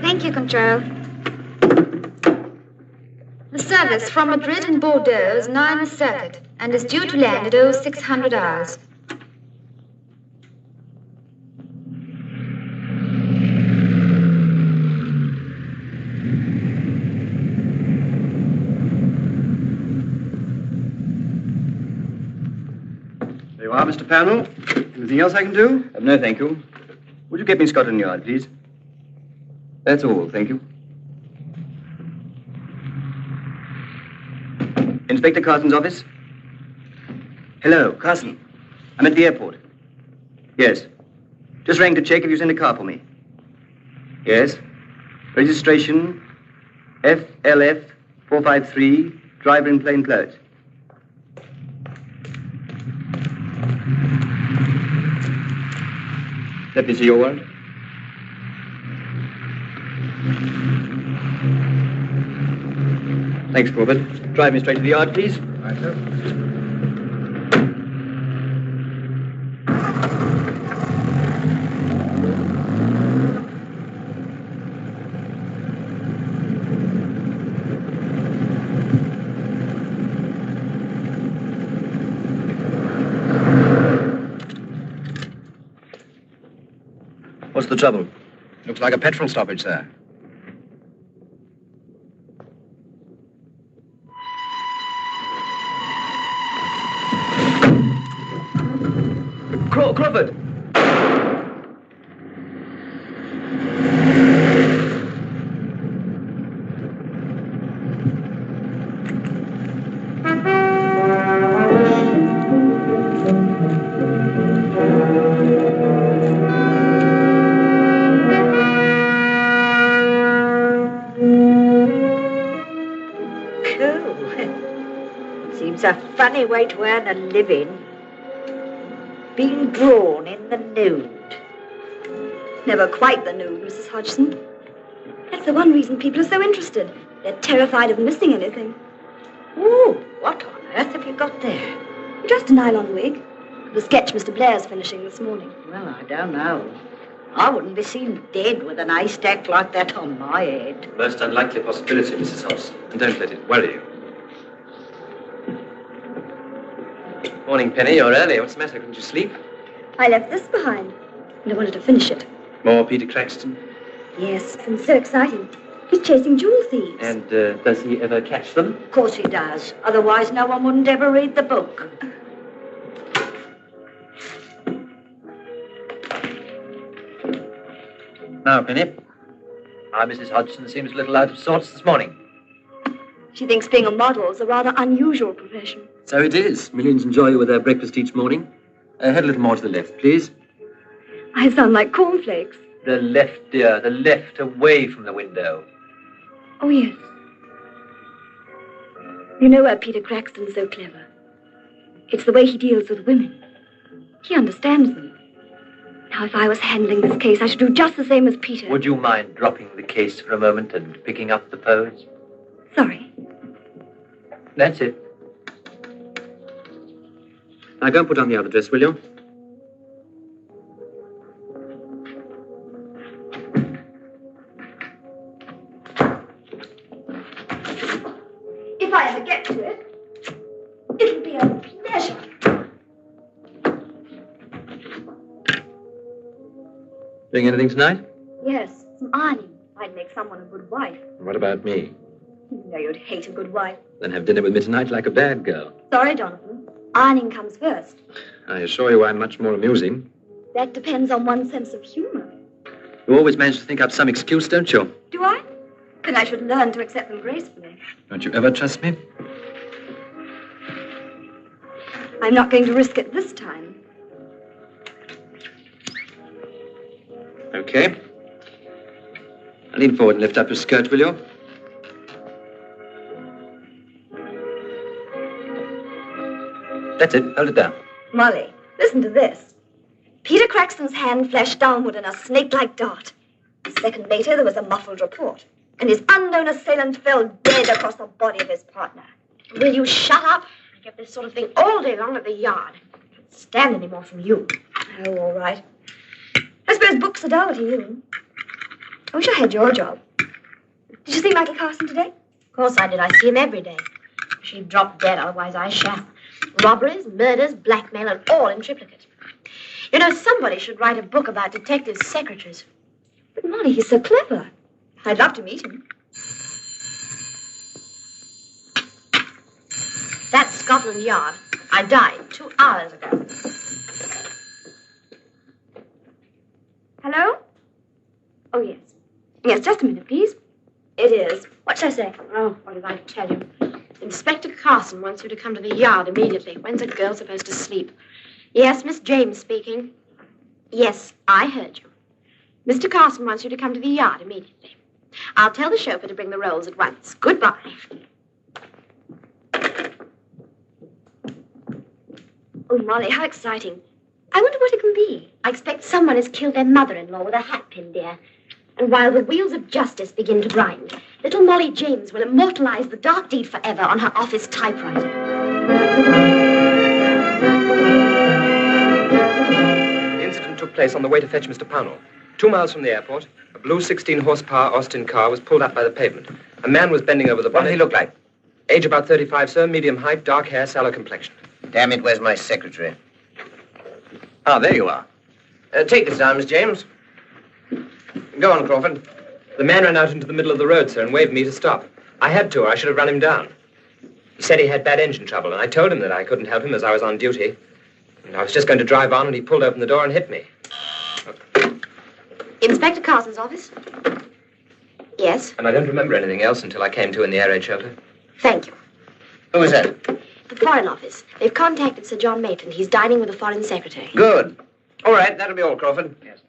Thank you, Control. The service from Madrid and Bordeaux is now in the circuit and is due to land at 0600 hours. There you are, Mr. Pownall. Anything else I can do? No, thank you. Would you get me Scotland Yard, please? That's all, thank you. Inspector Carson's office? Hello, Carson. I'm at the airport. Yes. Just rang to check if you sent a car for me. Yes. Registration FLF 453, driver in plain clothes. Let me see your warrant. Thanks, Corbett. Drive me straight to the yard, please. Right, sir. What's the trouble? Looks like a petrol stoppage, sir. Crawford! Seems a funny way to earn a living. Being drawn in the nude. Never quite the nude, Mrs. Hodgson. That's the one reason people are so interested. They're terrified of missing anything. Ooh, what on earth have you got there? Just a nylon wig. The sketch Mr. Blair's finishing this morning. Well, I don't know. I wouldn't be seen dead with an haystack like that on my head. Most unlikely possibility, Mrs. Hodgson. And don't let it worry you. Morning, Penny. You're early. What's the matter? Couldn't you sleep? I left this behind, and I wanted to finish it. More Peter Craxton? Yes, it's been so exciting. He's chasing jewel thieves. And does he ever catch them? Of course he does. Otherwise, no one wouldn't ever read the book. Now, Penny. Our Mrs. Hodgson seems a little out of sorts this morning. She thinks being a model is a rather unusual profession. So it is. Millions enjoy you with their breakfast each morning. Head a little more to the left, please. I sound like cornflakes. The left, dear. The left, away from the window. Oh, yes. You know why Peter Craxton's so clever? It's the way he deals with women. He understands them. Now, if I was handling this case, I should do just the same as Peter. Would you mind dropping the case for a moment and picking up the pose? Sorry. That's it. Now, go and put on the other dress, will you? If I ever get to it, it'll be a pleasure. Doing anything tonight? Yes, some ironing might make someone a good wife. What about me? You know you'd hate a good wife. Then have dinner with me tonight like a bad girl. Sorry, Jonathan. Ironing comes first. I assure you I'm much more amusing. That depends on one's sense of humor. You always manage to think up some excuse, don't you? Do I? Then I should learn to accept them gracefully. Don't you ever trust me? I'm not going to risk it this time. Okay. Lean forward and lift up your skirt, will you? That's it. Hold it down. Molly, listen to this. Peter Craxton's hand flashed downward in a snake-like dart. second later, there was a muffled report. And his unknown assailant fell dead across the body of his partner. Will you shut up? I get this sort of thing all day long at the yard. I can't stand any more from you. Oh, all right. I suppose books are dull to you. I wish I had your job. Did you see Michael Carson today? Of course I did. I see him every day. She dropped dead, otherwise I shall. Robberies, murders, blackmail, and all in triplicate. You know, somebody should write a book about detective secretaries. But Molly, he's so clever. I'd love to meet him. That's Scotland Yard. I died 2 hours ago. Hello? Oh, yes. Yes, just a minute, please. It is. What shall I say? Oh, what did I tell you? Inspector Carson wants you to come to the yard immediately. When's a girl supposed to sleep? Yes, Miss James speaking. Yes, I heard you. Mr. Carson wants you to come to the yard immediately. I'll tell the chauffeur to bring the rolls at once. Goodbye. Oh, Molly, how exciting. I wonder what it can be. I expect someone has killed their mother-in-law with a hatpin, dear. And while the wheels of justice begin to grind, little Molly James will immortalize the dark deed forever on her office typewriter. The incident took place on the way to fetch Mr. Pownall. 2 miles from the airport, a blue 16-horsepower Austin car was pulled up by the pavement. A man was bending over the bonnet. What did he look like? Age about 35, sir, medium height, dark hair, sallow complexion. Damn it, where's my secretary? Ah, there you are. Take this down, Miss James. Go on, Crawford. The man ran out into the middle of the road, sir, and waved me to stop. I had to, or I should have run him down. He said he had bad engine trouble, and I told him that I couldn't help him as I was on duty. And I was just going to drive on when he pulled open the door and hit me. Inspector Carson's office? Yes? And I don't remember anything else until I came to in the air raid shelter. Thank you. Who was that? The Foreign Office. They've contacted Sir John Maitland. He's dining with the Foreign Secretary. Good. All right, that'll be all, Crawford. Yes.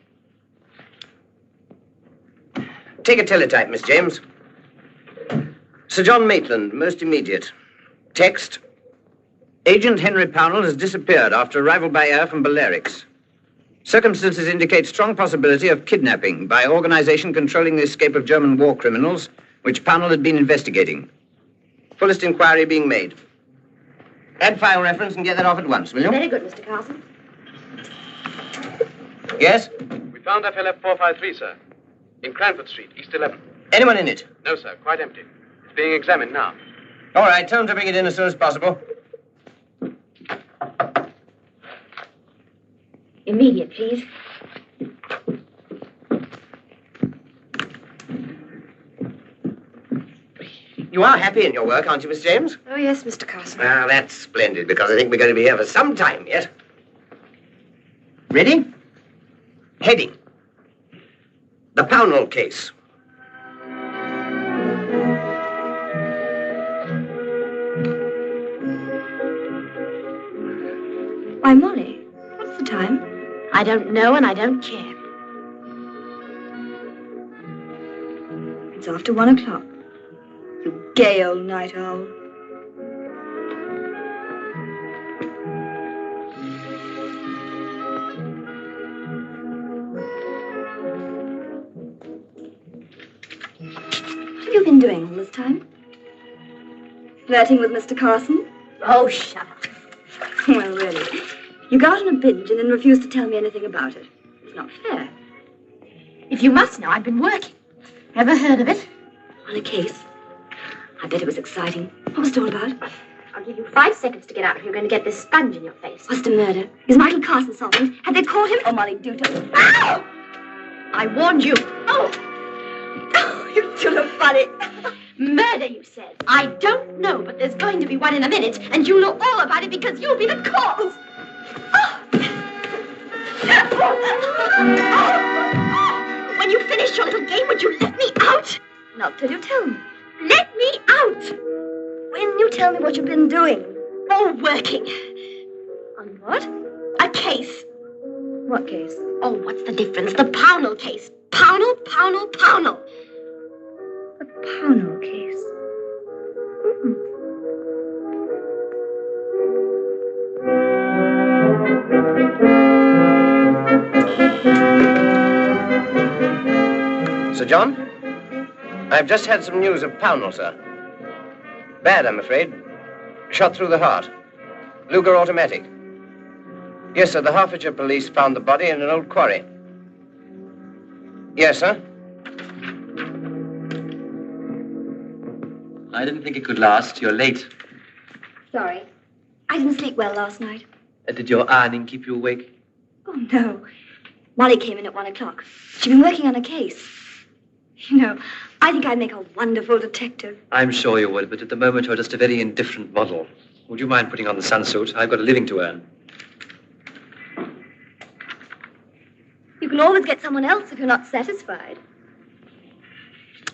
Take a teletype, Miss James. Sir John Maitland, most immediate. Text. Agent Henry Pownall has disappeared after arrival by air from Balearics. Circumstances indicate strong possibility of kidnapping by organization controlling the escape of German war criminals, which Pownall had been investigating. Fullest inquiry being made. Add file reference and get that off at once, will you? Very good, Mr. Carson. Yes? We found FLF 453, sir. In Cranford Street, East 11. Anyone in it? No, sir. Quite empty. It's being examined now. All right, tell them to bring it in as soon as possible. Immediate, please. You are happy in your work, aren't you, Miss James? Oh, yes, Mr. Carson. Well, that's splendid, because I think we're going to be here for some time yet. Ready? Heading. The Pownall case. Why, Molly, what's the time? I don't know and I don't care. It's after 1 o'clock. You gay old night owl. What have you been doing all this time? Flirting with Mr. Carson? Oh, shut up. Well, really. You go out on a binge and then refuse to tell me anything about it. It's not fair. If you must know, I've been working. Ever heard of it? On a case. I bet it was exciting. What was it all about? I'll give you 5 seconds to get out if you're going to get this sponge in your face. Was it a murder? Is Michael Carson solvent? Had they caught him? Oh, Molly, do tell me. Ow! I warned you. Oh, you're too funny. Murder, you said. I don't know, but there's going to be one in a minute, and you'll know all about it because you'll be the cause. When you finish your little game, would you let me out? Not till you tell me. Let me out! When you tell me what you've been doing. Oh, working. On what? A case. What case? Oh, what's the difference? The Pownall case. Pownall, Pownall, Pownall. The Pownall case. Sir John? I've just had some news of Pownall, sir. Bad, I'm afraid. Shot through the heart. Luger automatic. Yes, sir, the Hertfordshire police found the body in an old quarry. Yes, sir? I didn't think it could last. You're late. Sorry. I didn't sleep well last night. Did your ironing keep you awake? Oh, no. Molly came in at 1 o'clock. She'd been working on a case. You know, I think I'd make a wonderful detective. I'm sure you would, but at the moment you're just a very indifferent model. Would you mind putting on the sunsuit? I've got a living to earn. You can always get someone else if you're not satisfied.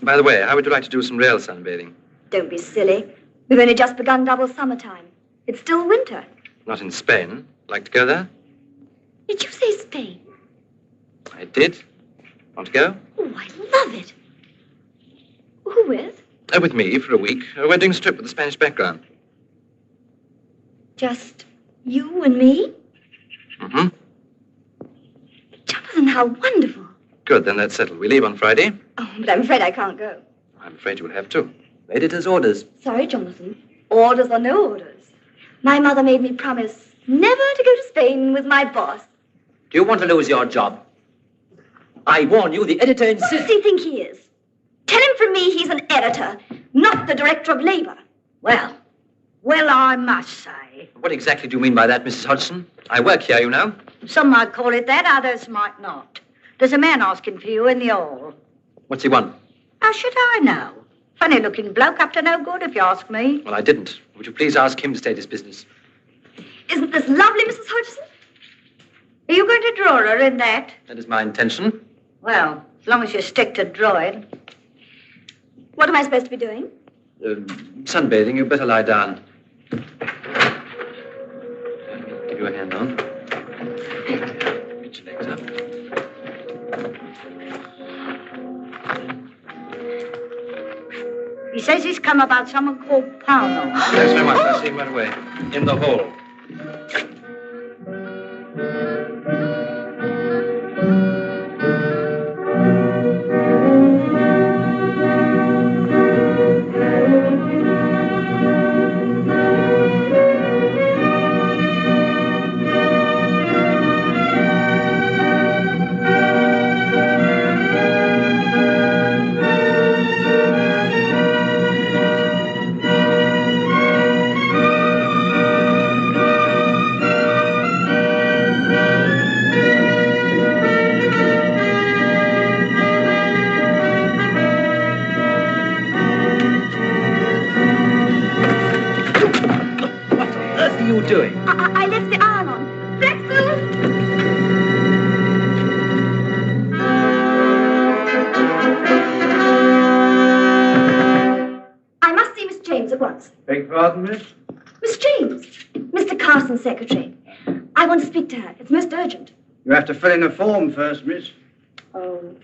By the way, how would you like to do some real sunbathing? Don't be silly. We've only just begun double summertime. It's still winter. Not in Spain. Like to go there? Did you say Spain? I did. Want to go? Oh, I love it. Who with? With me for a week. We're doing a trip with the Spanish background. Just you and me? Mm-hmm. Jonathan, how wonderful. Good, then that's settled. We leave on Friday. Oh, but I'm afraid I can't go. I'm afraid you will have to. Editor's orders. Sorry, Jonathan. Orders or no orders. My mother made me promise never to go to Spain with my boss. Do you want to lose your job? I warn you, the editor What does he think he is? Tell him from me he's an editor, not the director of labor. Well, I must say. What exactly do you mean by that, Mrs. Hodgson? I work here, you know. Some might call it that, others might not. There's a man asking for you in the hall. What's he want? How should I know? Funny-looking bloke, up to no good, if you ask me. Well, I didn't. Would you please ask him to state his business? Isn't this lovely, Mrs. Hodgson? Are you going to draw her in that? That is my intention. Well, as long as you stick to drawing. What am I supposed to be doing? Sunbathing. You'd better lie down. Give you a hand on. Reach your legs up. He says he's come about someone called Pownall. Yes, very much. I see him right away. In the hall. I left the iron on. Drexel! I must see Miss James at once. Beg pardon, miss? Miss James, Mr. Carson's secretary. I want to speak to her. It's most urgent. You have to fill in a form first, miss. Oh,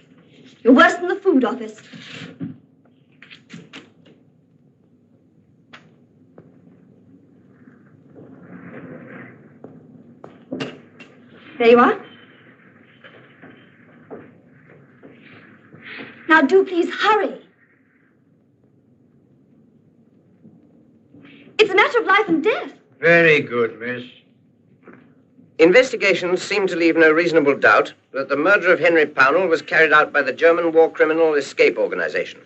you're worse than the food office. There you are. Now do please hurry. It's a matter of life and death. Very good, miss. Investigations seem to leave no reasonable doubt that the murder of Henry Pownall was carried out by the German War Criminal Escape Organization.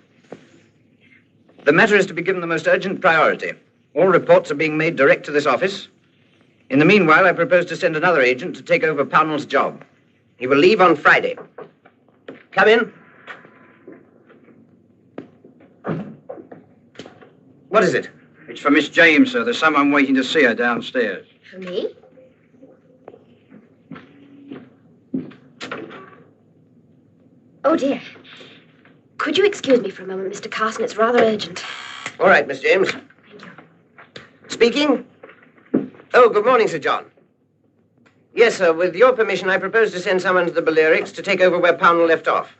The matter is to be given the most urgent priority. All reports are being made direct to this office. In the meanwhile, I propose to send another agent to take over Pownall's job. He will leave on Friday. Come in. What is it? It's for Miss James, sir. There's someone waiting to see her downstairs. For me? Oh, dear. Could you excuse me for a moment, Mr. Carson? It's rather urgent. All right, Miss James. Thank you. Speaking. Oh, good morning, Sir John. Yes, sir, with your permission, I propose to send someone to the Balearics to take over where Pownall left off.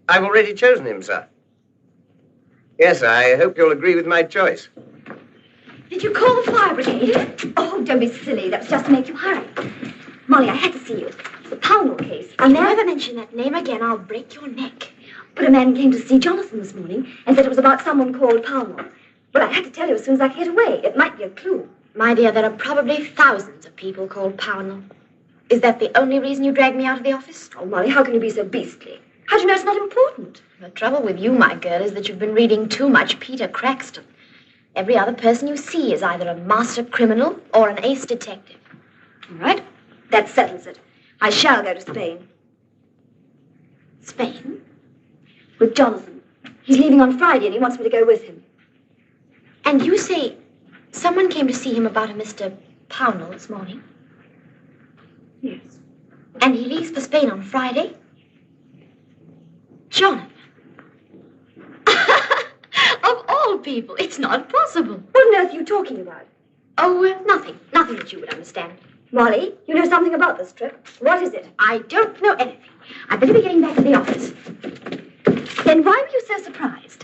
I've already chosen him, sir. Yes, sir, I hope you'll agree with my choice. Did you call the fire brigade? Oh, don't be silly. That was just to make you hurry. Molly, I had to see you. The Pownall case. If you ever mention that name again, I'll break your neck. But a man came to see Jonathan this morning and said it was about someone called Pownall. But I had to tell you as soon as I could get away. It might be a clue. My dear, there are probably thousands of people called Pownall. Is that the only reason you dragged me out of the office? Oh, Molly, how can you be so beastly? How do you know it's not important? The trouble with you, my girl, is that you've been reading too much Peter Craxton. Every other person you see is either a master criminal or an ace detective. All right. That settles it. I shall go to Spain. Spain? With Jonathan. He's leaving on Friday and he wants me to go with him. And you say someone came to see him about a Mr. Pownall this morning? Yes. And he leaves for Spain on Friday? Jonathan. Of all people, it's not possible. What on earth are you talking about? Oh, nothing. Nothing that you would understand. Molly, you know something about this trip. What is it? I don't know anything. I'd better be getting back to the office. Then why were you so surprised?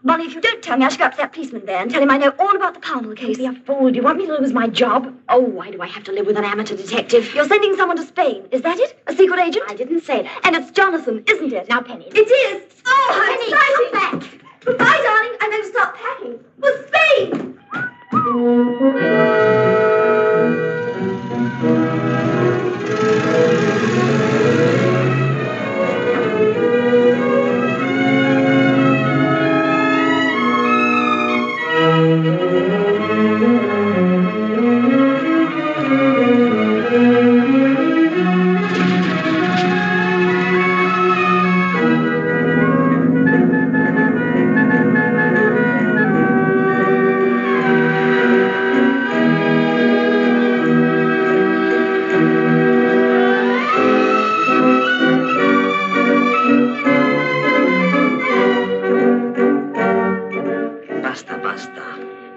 Molly, if you don't tell me, I shall go up to that policeman there and tell him I know all about the Pownall case. Don't be a fool. Do you want me to lose my job? Oh, why do I have to live with an amateur detective? You're sending someone to Spain. Is that it? A secret agent? I didn't say that. And it's Jonathan, isn't it? Now, Penny. It is. Oh, how Penny, exciting. come back. Goodbye, darling. I'm going to start packing. For Spain!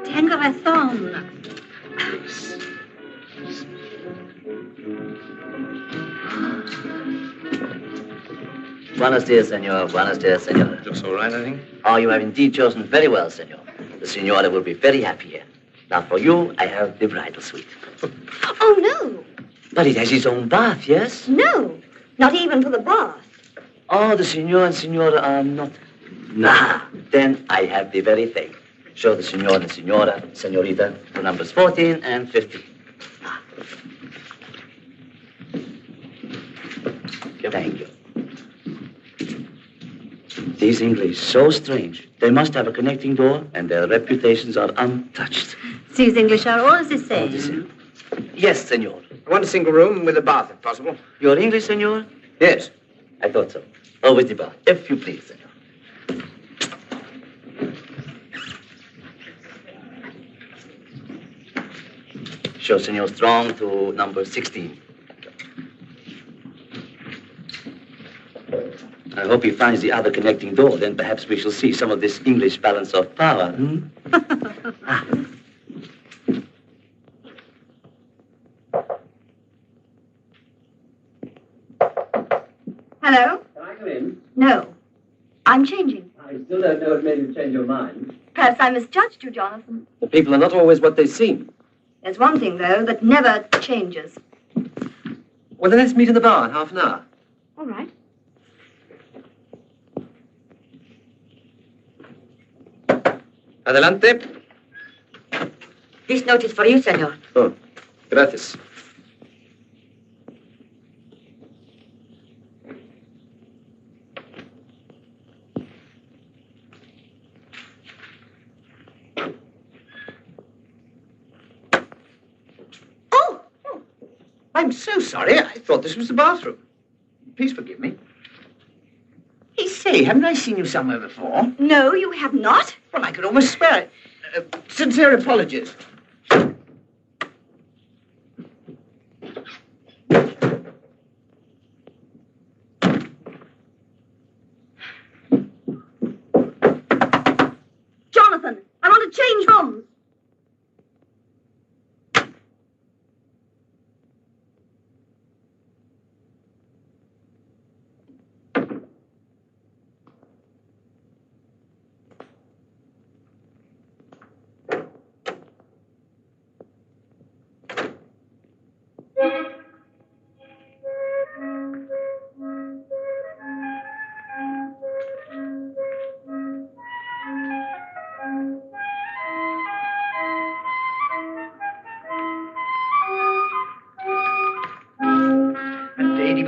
Tengo razón. Buenos dias, senor. Buenos dias, senor. Looks all right, I think. Oh, you have indeed chosen very well, senor. The senora will be very happy here. Now, for you, I have the bridal suite. Oh, no. But it has its own bath, yes? No. Not even for the bath. Oh, the senor and senora are not... Nah, then I have the very thing. Show the senor and senora, senorita, to numbers 14 and 15. Ah. Thank you. These English, so strange. They must have a connecting door, and their reputations are untouched. These English are all the All the same. same. Yes, senor. I want a single room with a bath, if possible. You're English, senor? Yes. I thought so. Oh, with the bath, if you please, senor. Show Senor Strong to number 16. I hope he finds the other connecting door. Then perhaps we shall see some of this English balance of power. Ah. Hello? Can I come in? No. I'm changing. I still don't know what made you change your mind. Perhaps I misjudged you, Jonathan. The people are not always what they seem. There's one thing, though, that never changes. Well, then let's meet in the bar in half an hour. All right. Adelante. This note is for you, senor. Oh, gracias. Oh, I'm so sorry. I thought this was the bathroom. Please forgive me. Hey, say, haven't I seen you somewhere before? No, you have not. Well, I could almost swear it. Sincere apologies. Jonathan, I want to change rooms.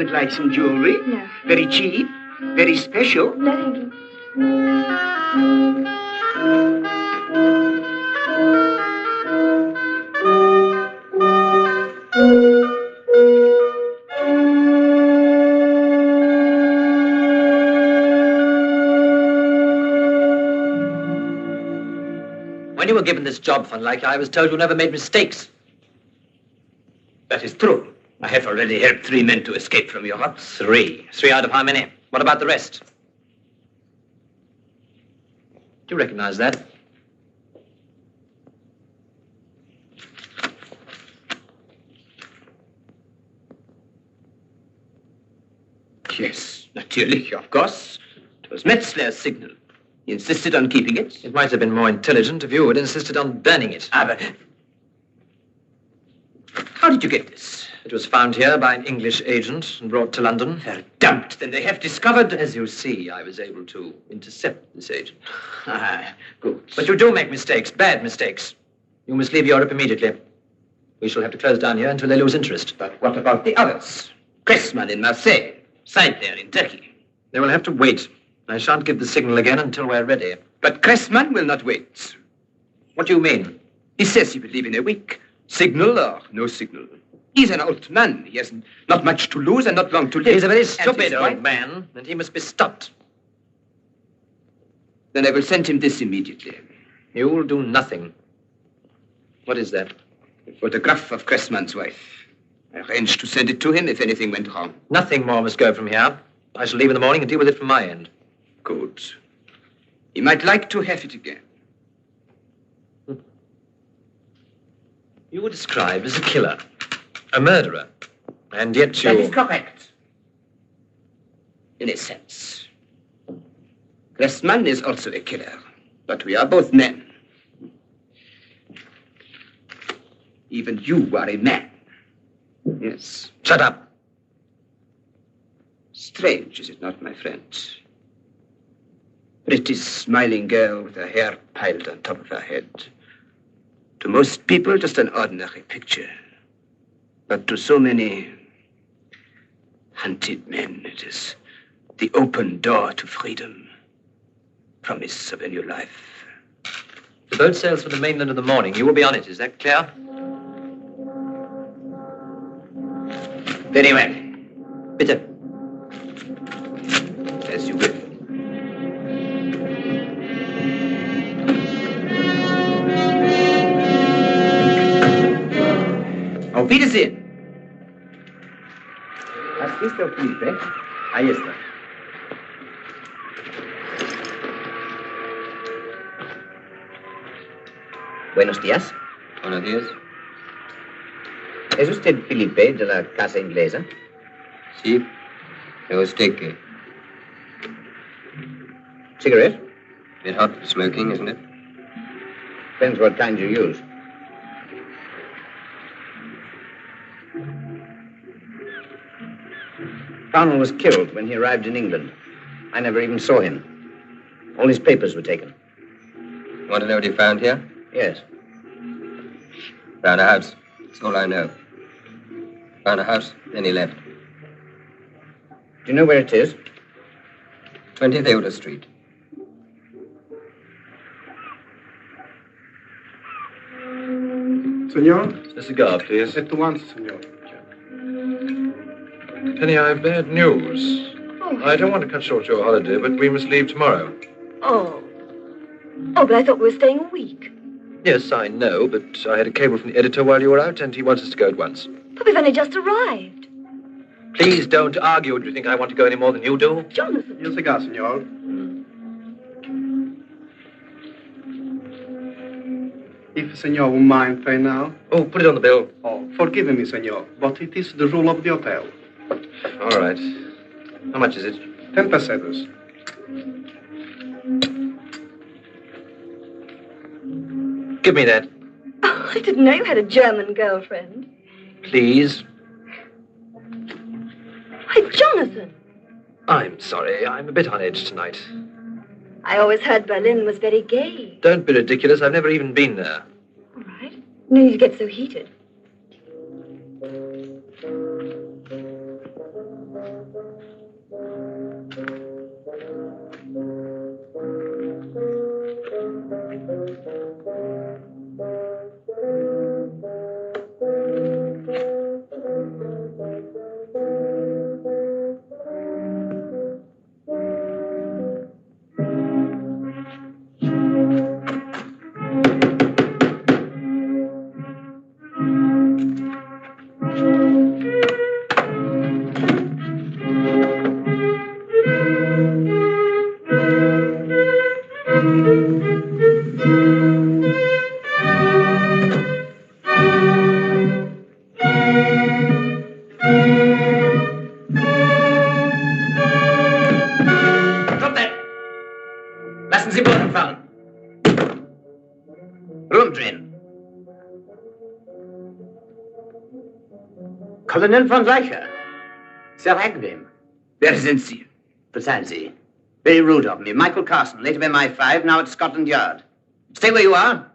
wouldn't like some jewelry? No. Very cheap? Very special? No, thank you. When you were given this job, Von Leica, I was told you never made mistakes. That is true. I have already helped 3 men to escape from Europe. 3. 3 out of how many? What about the rest? Do you recognize that? Yes, naturally, of course. It was Metzler's signal. He insisted on keeping it. It might have been more intelligent if you had insisted on burning it. But how did you get this? It was found here by an English agent and brought to London. Verdammt, then they have discovered... As you see, I was able to intercept this agent. Ah, good. But you do make mistakes, bad mistakes. You must leave Europe immediately. We shall have to close down here until they lose interest. But what about the others? Kressmann in Marseille, Seidler in Turkey. They will have to wait. I shan't give the signal again until we're ready. But Kressmann will not wait. What do you mean? He says he will leave in a week. Signal or no signal. He's an old man. He has not much to lose and not long to live. He's a very And stupid his old wife- man, and he must be stopped. Then I will send him this immediately. You will do nothing. What is that? A photograph of Kressmann's wife. I arranged to send it to him if anything went wrong. Nothing more must go from here. I shall leave in the morning and deal with it from my end. Good. He might like to have it again. You were described as a killer, a murderer, and yet you... That is correct. In a sense. Kressmann is also a killer, but we are both men. Even you are a man. Yes. Shut up. Strange, is it not, my friend? Pretty, smiling girl with her hair piled on top of her head. To most people, just an ordinary picture. But to so many hunted men, it is the open door to freedom. Promise of a new life. The boat sails for the mainland in the morning. You will be on it. Is that clear? Very well. Bitte. As you will. Auf Wiedersehen. ¿Has visto a Felipe? Ahí está. Buenos días. Buenos días. ¿Es usted Felipe de la casa inglesa? Sí. ¿Es usted qué? Cigarette? Bit hot for smoking, isn't it? Depends what kind you use. Pownall was killed when he arrived in England. I never even saw him. All his papers were taken. Want to know what he found here? Yes. Found a house. That's all I know. Found a house, then he left. Do you know where it is? 20th Elders Street. Senor? A cigar, please. At once, senor. Penny, I have bad news. Oh. I don't want to cut short your holiday, but we must leave tomorrow. Oh. Oh, but I thought we were staying a week. Yes, I know, but I had a cable from the editor while you were out, and he wants us to go at once. But we've only just arrived. Please don't argue. Do you think I want to go any more than you do? Jonathan. Your cigar, senor. If senor won't mind pay now. Oh, put it on the bill. Oh, forgive me, senor, but it is the rule of the hotel. All right. How much is it? 10 pesetas. Give me that. Oh, I didn't know you had a German girlfriend. Please. Why, Jonathan. I'm sorry. I'm a bit on edge tonight. I always heard Berlin was very gay. Don't be ridiculous. I've never even been there. All right. No need to get so heated. Lassen Sie Boden fahren. Room drin. Colonel von Leicher. Sehr angenehm. Wer sind Sie? Verzeihen Sie. Very rude of me. Michael Carson, late of MI5, now at Scotland Yard. Stay where you are.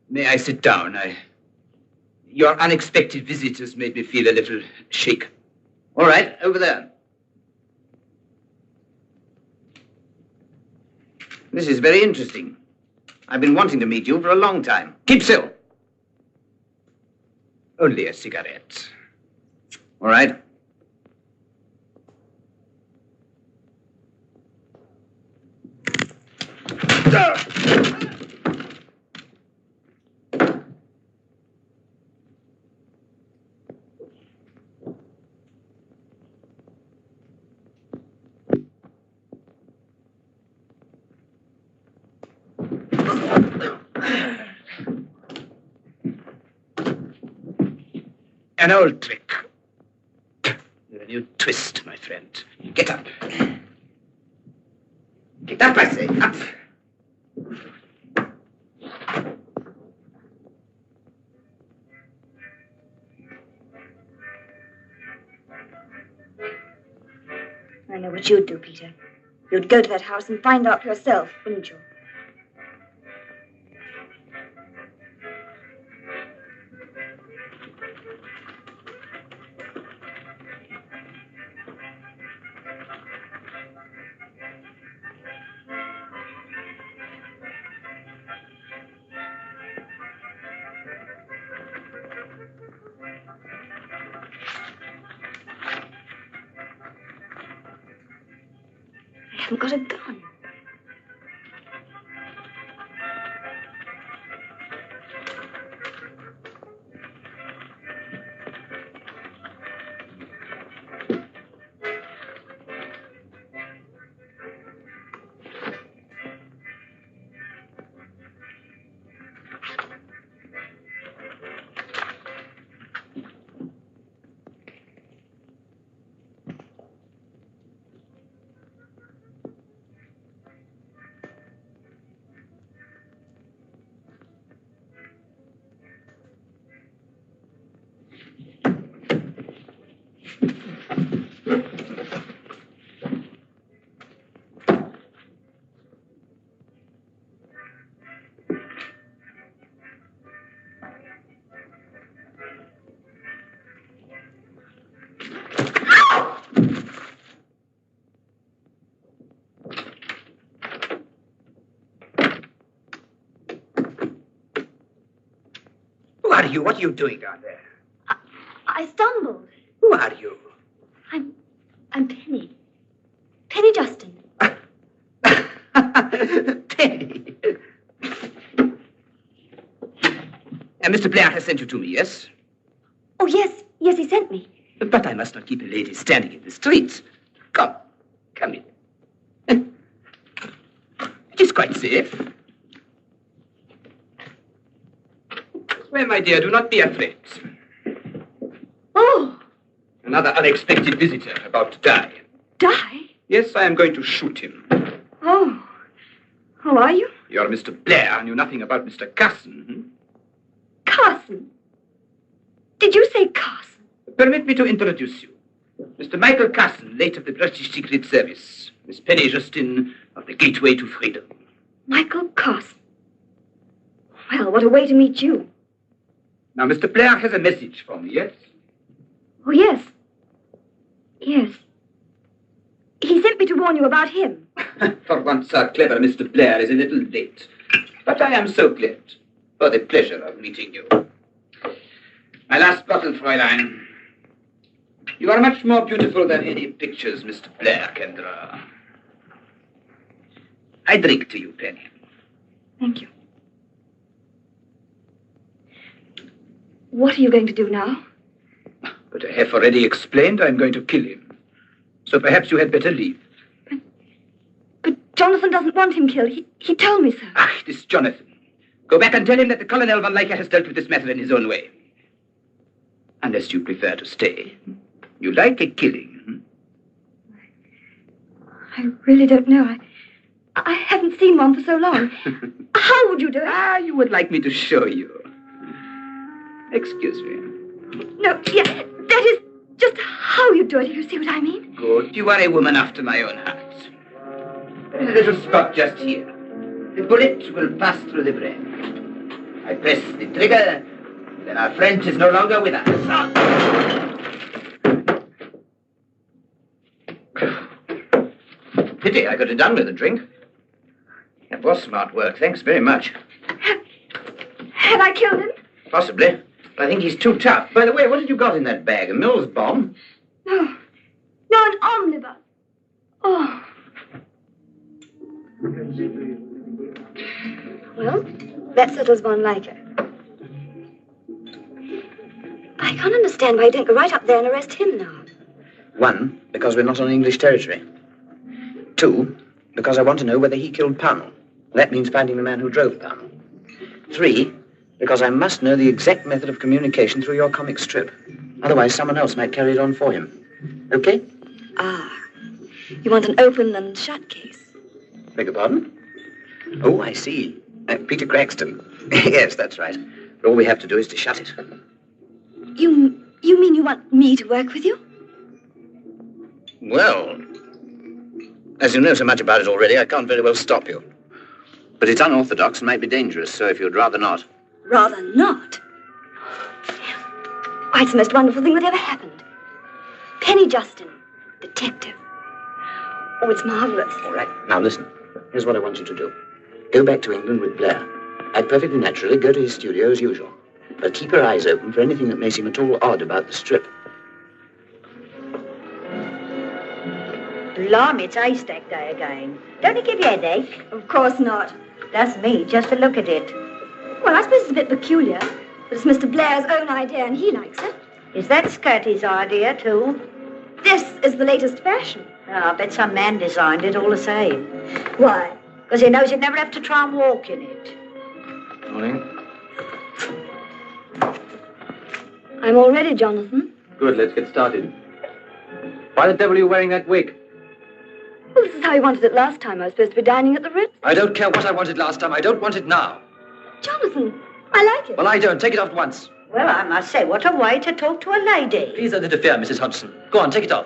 May I sit down? Your unexpected visit has made me feel a little shaken. All right, over there. This is very interesting. I've been wanting to meet you for a long time. Keep still. Only a cigarette. All right. An old trick. A new twist, my friend. Get up. Get up, I say. Up. I know what you'd do, Peter. You'd go to that house and find out for yourself, wouldn't you? I haven't got a gun. Who are you? What are you doing down there? I stumbled. Who are you? I'm Penny. Penny Justin. Penny. And Mr. Blair has sent you to me, yes? Oh, yes. Yes, he sent me. But I must not keep a lady standing in the streets. Come in. It is quite safe. Well, my dear, do not be afraid. Oh. Another unexpected visitor about to die. Die? Yes, I am going to shoot him. Oh. Who are you? You're Mr. Blair, knew nothing about Mr. Carson. Carson. Did you say Carson? Permit me to introduce you. Mr. Michael Carson, late of the British Secret Service. Miss Penny Justin of the Gateway to Freedom. Michael Carson. Well, what a way to meet you. Now, Mr. Blair has a message for me, yes? Oh, yes. Yes. He sent me to warn you about him. For once, our clever Mr. Blair is a little late. But I am so glad for the pleasure of meeting you. My last bottle, Fräulein. You are much more beautiful than any pictures Mr. Blair can draw. I drink to you, Penny. Thank you. What are you going to do now? But I have already explained I'm going to kill him. So perhaps you had better leave. But Jonathan doesn't want him killed. He told me so. Ah, this Jonathan. Go back and tell him that the Colonel von Leicher has dealt with this matter in his own way. Unless you prefer to stay. You like a killing. I really don't know. I haven't seen one for so long. How would you do it? You would like me to show you. Excuse me. No, yeah, that is just how you do it, if you see what I mean. Good. You are a woman after my own heart. There is a little spot just here. The bullet will pass through the brain. I press the trigger, then our friend is no longer with us. Pity I could have done with a drink. That was smart work. Thanks very much. Have I killed him? Possibly. But I think he's too tough. By the way, what have you got in that bag? A Mills bomb? No. No, an omnibus. Oh. Well, that settles one lighter. I can't understand why you don't go right up there and arrest him now. 1, because we're not on English territory. 2, because I want to know whether he killed Pownall. That means finding the man who drove Pownall. 3, because I must know the exact method of communication through your comic strip. Otherwise, someone else might carry it on for him. Okay? Ah. You want an open and shut case? Beg your pardon? Oh, I see. Peter Craxton. Yes, that's right. But all we have to do is to shut it. You mean you want me to work with you? Well, as you know so much about it already, I can't very well stop you. But it's unorthodox and might be dangerous, so if you'd rather not... Rather not? Why, it's the most wonderful thing that ever happened. Penny Justin, detective. Oh, it's marvelous. All right, now listen. Here's what I want you to do. Go back to England with Blair. I'd perfectly naturally go to his studio as usual. But keep your eyes open for anything that may seem at all odd about the strip. Blimey, it's haystack day again. Don't it give you a headache? Of course not. That's me, just to look at it. Well, I suppose it's a bit peculiar, but it's Mr. Blair's own idea and he likes it. Is that Scotty's idea, too? This is the latest fashion. Oh, I bet some man designed it all the same. Why? Because he knows he'd never have to try and walk in it. Morning. I'm all ready, Jonathan. Good, let's get started. Why the devil are you wearing that wig? Well, this is how you wanted it last time. I was supposed to be dining at the Ritz. I don't care what I wanted last time. I don't want it now. Jonathan, I like it. Well, I don't. Take it off at once. Well, I must say, what a way to talk to a lady. Please don't interfere, Mrs. Hodgson. Go on, take it off.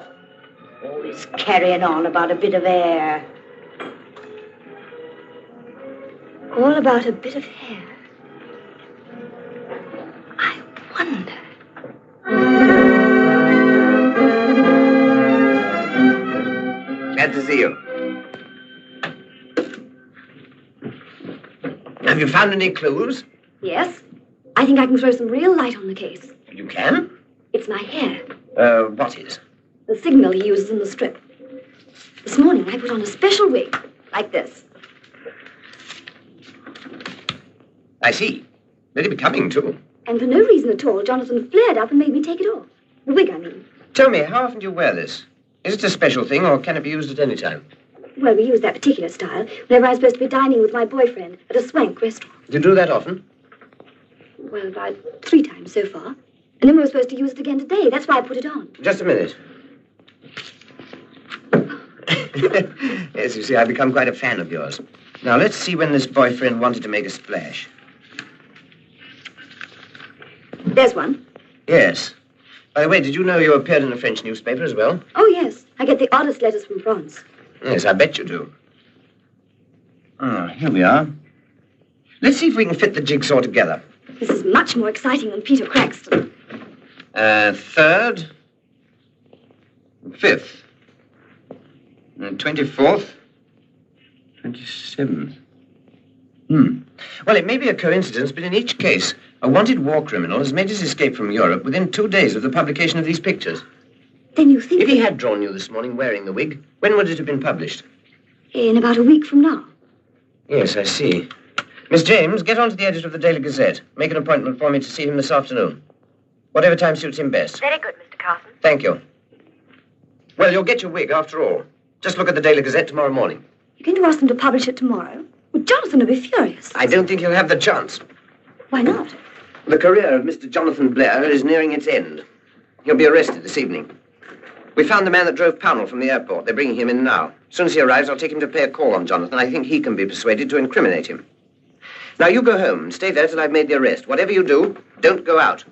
Always carrying on about a bit of hair. All about a bit of hair. I wonder. Glad to see you. Have you found any clues? Yes. I think I can throw some real light on the case. You can? It's my hair. What is? The signal he uses in the strip. This morning I put on a special wig, like this. I see. Very becoming, too. And for no reason at all, Jonathan flared up and made me take it off. The wig, I mean. Tell me, how often do you wear this? Is it a special thing, or can it be used at any time? Well, we use that particular style whenever I'm supposed to be dining with my boyfriend at a swank restaurant. Do you do that often? Well, about 3 times so far. And then we were supposed to use it again today. That's why I put it on. Just a minute. Yes, you see, I've become quite a fan of yours. Now, let's see when this boyfriend wanted to make a splash. There's one. Yes. By the way, did you know you appeared in a French newspaper as well? Oh, yes. I get the oddest letters from France. Yes, I bet you do. Oh, here we are. Let's see if we can fit the jigsaw together. This is much more exciting than Peter Craxton. 3rd, 5th, 24th, 27th. Well, it may be a coincidence, but in each case, a wanted war criminal has made his escape from Europe within 2 days of the publication of these pictures. Then you think... If he had drawn you this morning wearing the wig, when would it have been published? In about a week from now. Yes, I see. Miss James, get on to the editor of the Daily Gazette. Make an appointment for me to see him this afternoon. Whatever time suits him best. Very good, Mr. Carson. Thank you. Well, you'll get your wig after all. Just look at the Daily Gazette tomorrow morning. You're going to ask them to publish it tomorrow? Well, Jonathan will be furious. I don't think he'll have the chance. Why not? The career of Mr. Jonathan Blair is nearing its end. He'll be arrested this evening. We found the man that drove Pownall from the airport. They're bringing him in now. As soon as he arrives, I'll take him to pay a call on Jonathan. I think he can be persuaded to incriminate him. Now, you go home and stay there till I've made the arrest. Whatever you do, don't go out.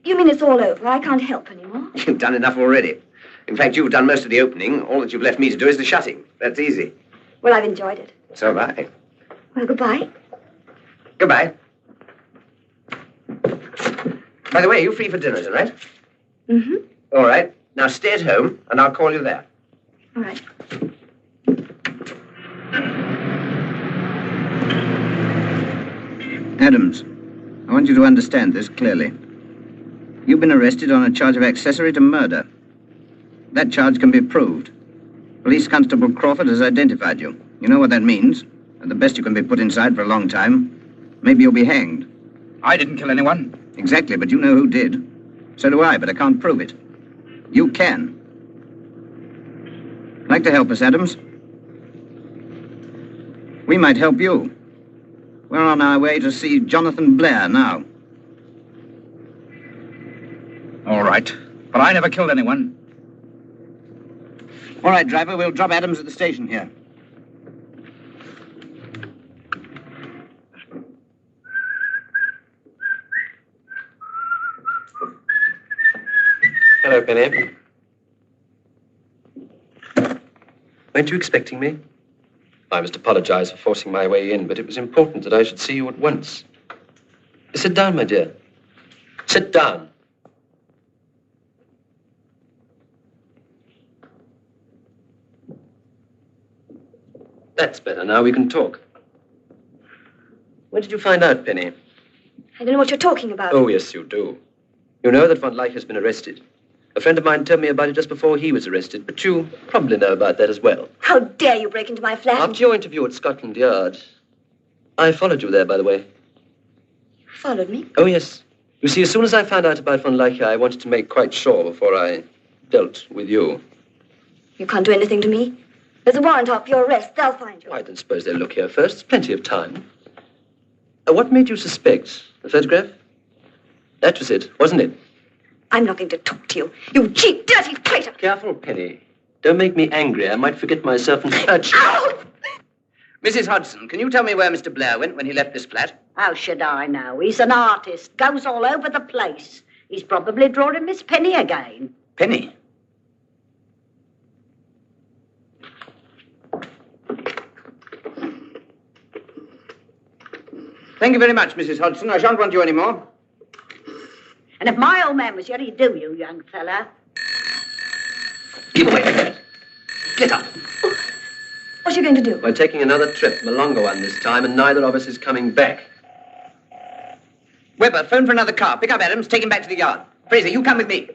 You mean it's all over? I can't help anymore? You've done enough already. In fact, you've done most of the opening. All that you've left me to do is the shutting. That's easy. Well, I've enjoyed it. So have I. Well, goodbye. Goodbye. By the way, are you free for dinner tonight? Mm-hmm. All right. Now stay at home, and I'll call you there. All right. Adams, I want you to understand this clearly. You've been arrested on a charge of accessory to murder. That charge can be proved. Police Constable Crawford has identified you. You know what that means. At the best, you can be put inside for a long time. Maybe you'll be hanged. I didn't kill anyone. Exactly, but you know who did. So do I, but I can't prove it. You can. Like to help us, Adams? We might help you. We're on our way to see Jonathan Blair now. All right. But I never killed anyone. All right, driver, we'll drop Adams at the station here. Hello, Penny. Weren't you expecting me? I must apologize for forcing my way in, but it was important that I should see you at once. Sit down, my dear. Sit down. That's better. Now we can talk. When did you find out, Penny? I don't know what you're talking about. Oh, yes, you do. You know that Von Leich has been arrested. A friend of mine told me about it just before he was arrested, but you probably know about that as well. How dare you break into my flat? After your interview at Scotland Yard, I followed you there, by the way. Followed me? Oh, yes. You see, as soon as I found out about Von Leich, I wanted to make quite sure before I dealt with you. You can't do anything to me. There's a warrant out for your arrest. They'll find you. I don't suppose they'll look here first. There's plenty of time. What made you suspect? The photograph? That was it, wasn't it? I'm not going to talk to you. You cheap, dirty traitor! Careful, Penny. Don't make me angry. I might forget myself and hurt you. Ow! Mrs. Hodgson, can you tell me where Mr. Blair went when he left this flat? How should I know? He's an artist, goes all over the place. He's probably drawing Miss Penny again. Penny? Thank you very much, Mrs. Hodgson. I shan't want you any more. And if my old man was here, he'd do you, young fella. Give away that. Get up. What are you going to do? We're taking another trip, a longer one this time, and neither of us is coming back. Webber, phone for another car. Pick up Adams, take him back to the yard. Fraser, you come with me.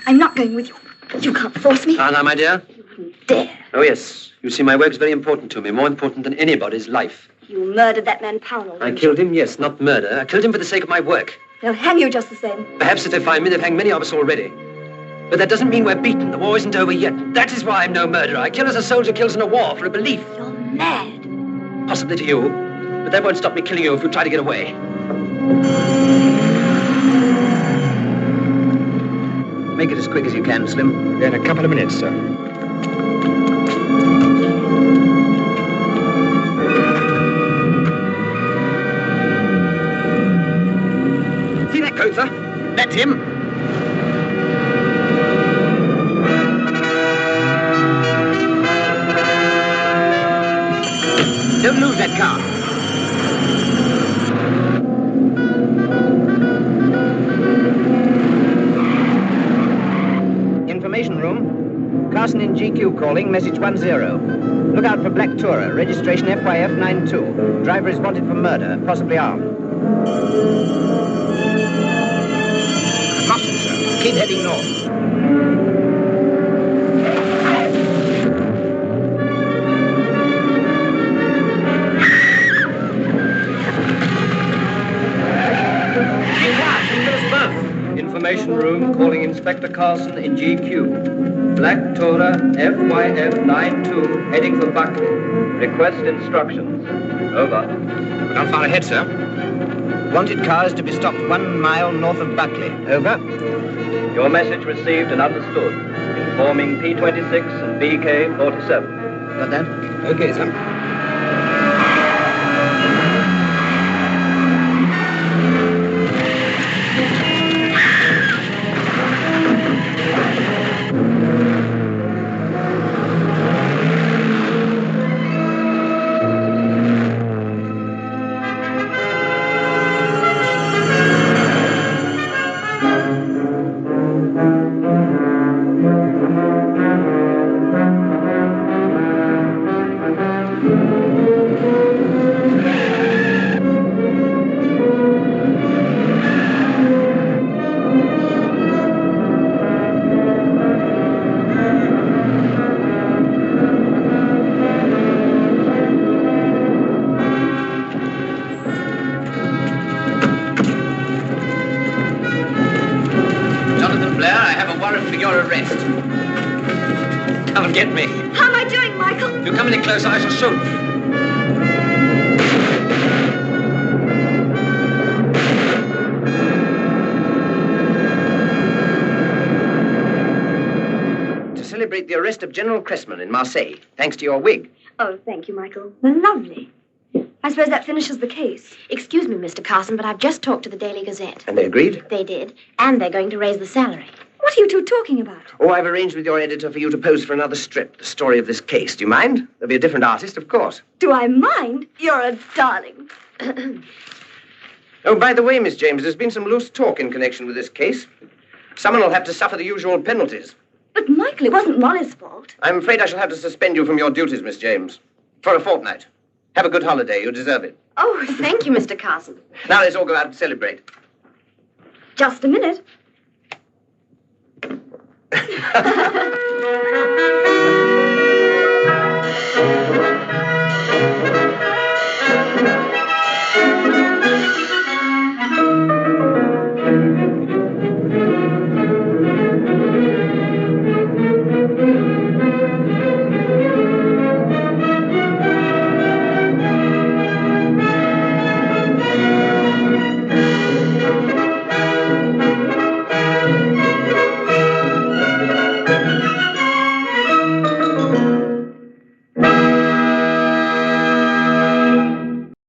I'm not going with you. You can't force me. Now, my dear. You wouldn't dare. Oh, yes. You see, my work's very important to me, more important than anybody's life. You murdered that man Pownall. I killed him, yes, not murder. I killed him for the sake of my work. They'll hang you just the same. Perhaps if they find me, they've hanged many of us already. But that doesn't mean we're beaten. The war isn't over yet. That is why I'm no murderer. I kill as a soldier kills in a war, for a belief. You're mad. Possibly to you, but that won't stop me killing you if you try to get away. Make it as quick as you can, Slim. In a couple of minutes, sir. See that coat, sir? That's him. Don't lose that car. Information room. Carson in GQ calling, message 10. Look out for black tourer, registration FYF 92. Driver is wanted for murder, possibly armed. Lost him, sir. Keep heading north. Information room calling Inspector Carson in GQ. Black Tourer FYF 92 heading for Buckley. Request instructions. Over. We're not far ahead, sir. Wanted cars to be stopped 1 mile north of Buckley. Over. Your message received and understood. forming P26 and BK47. Got that? Okay, sir. Come and get me. How am I doing, Michael? If you come any closer, I shall shoot. To celebrate the arrest of General Cressman in Marseille, thanks to your wig. Oh, thank you, Michael. Lovely. I suppose that finishes the case. Excuse me, Mr. Carson, but I've just talked to the Daily Gazette. And they agreed? They did, and they're going to raise the salary. What are you two talking about? Oh, I've arranged with your editor for you to pose for another strip, the story of this case. Do you mind? There'll be a different artist, of course. Do I mind? You're a darling. Oh, by the way, Miss James, there's been some loose talk in connection with this case. Someone will have to suffer the usual penalties. But, Michael, it wasn't Molly's fault. I'm afraid I shall have to suspend you from your duties, Miss James, for a fortnight. Have a good holiday. You deserve it. Oh, thank you, Mr. Carson. Now let's all go out and celebrate. Just a minute.